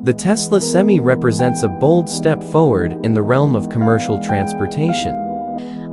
The Tesla Semi represents a bold step forward in the realm of commercial transportation,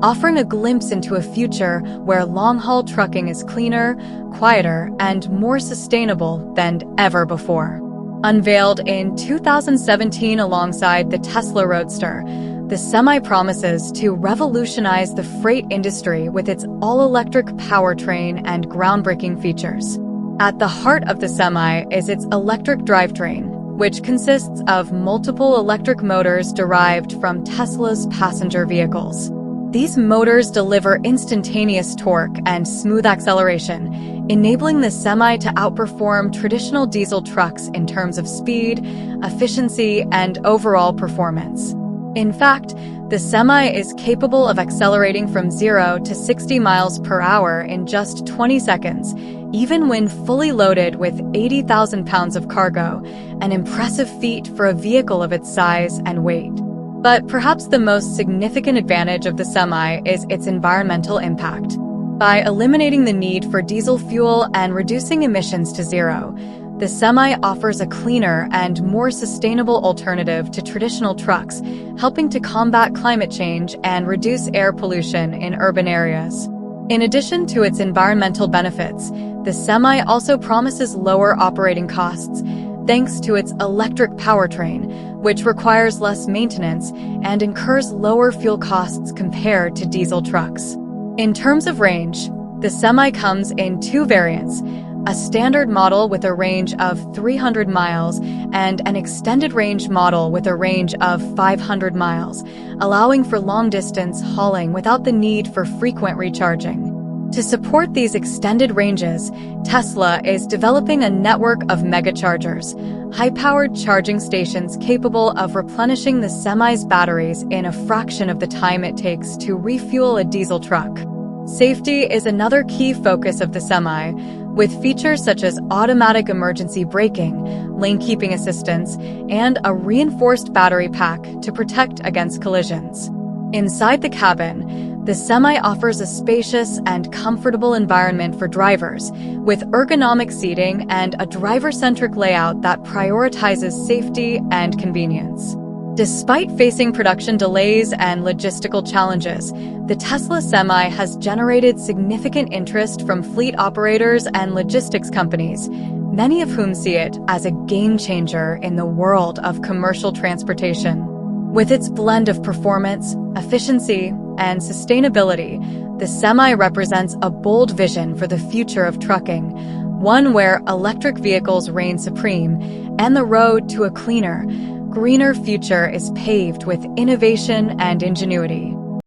offering a glimpse into a future where long-haul trucking is cleaner, quieter, and more sustainable than ever before. Unveiled in 2017 alongside the Tesla Roadster, the Semi promises to revolutionize the freight industry with its all-electric powertrain and groundbreaking features. At the heart of the Semi is its electric drivetrain, which consists of multiple electric motors derived from Tesla's passenger vehicles. These motors deliver instantaneous torque and smooth acceleration, enabling the Semi to outperform traditional diesel trucks in terms of speed, efficiency, and overall performance. In fact, the Semi is capable of accelerating from 0 to 60 miles per hour in just 20 seconds, even when fully loaded with 80,000 pounds of cargo, an impressive feat for a vehicle of its size and weight. But perhaps the most significant advantage of the Semi is its environmental impact. By eliminating the need for diesel fuel and reducing emissions to zero, the Semi offers a cleaner and more sustainable alternative to traditional trucks, helping to combat climate change and reduce air pollution in urban areas. In addition to its environmental benefits, the Semi also promises lower operating costs, thanks to its electric powertrain, which requires less maintenance and incurs lower fuel costs compared to diesel trucks. In terms of range, the Semi comes in two variants: a standard model with a range of 300 miles and an extended range model with a range of 500 miles, allowing for long-distance hauling without the need for frequent recharging. To support these extended ranges, Tesla is developing a network of megachargers, high-powered charging stations capable of replenishing the Semi's batteries in a fraction of the time it takes to refuel a diesel truck. Safety is another key focus of the Semi, with features such as automatic emergency braking, lane keeping assistance, and a reinforced battery pack to protect against collisions. Inside the cabin, the Semi offers a spacious and comfortable environment for drivers, with ergonomic seating and a driver-centric layout that prioritizes safety and convenience. Despite facing production delays and logistical challenges, the Tesla Semi has generated significant interest from fleet operators and logistics companies, many of whom see it as a game-changer in the world of commercial transportation. With its blend of performance, efficiency, and sustainability, the Semi represents a bold vision for the future of trucking, one where electric vehicles reign supreme and the road to a cleaner, greener future is paved with innovation and ingenuity.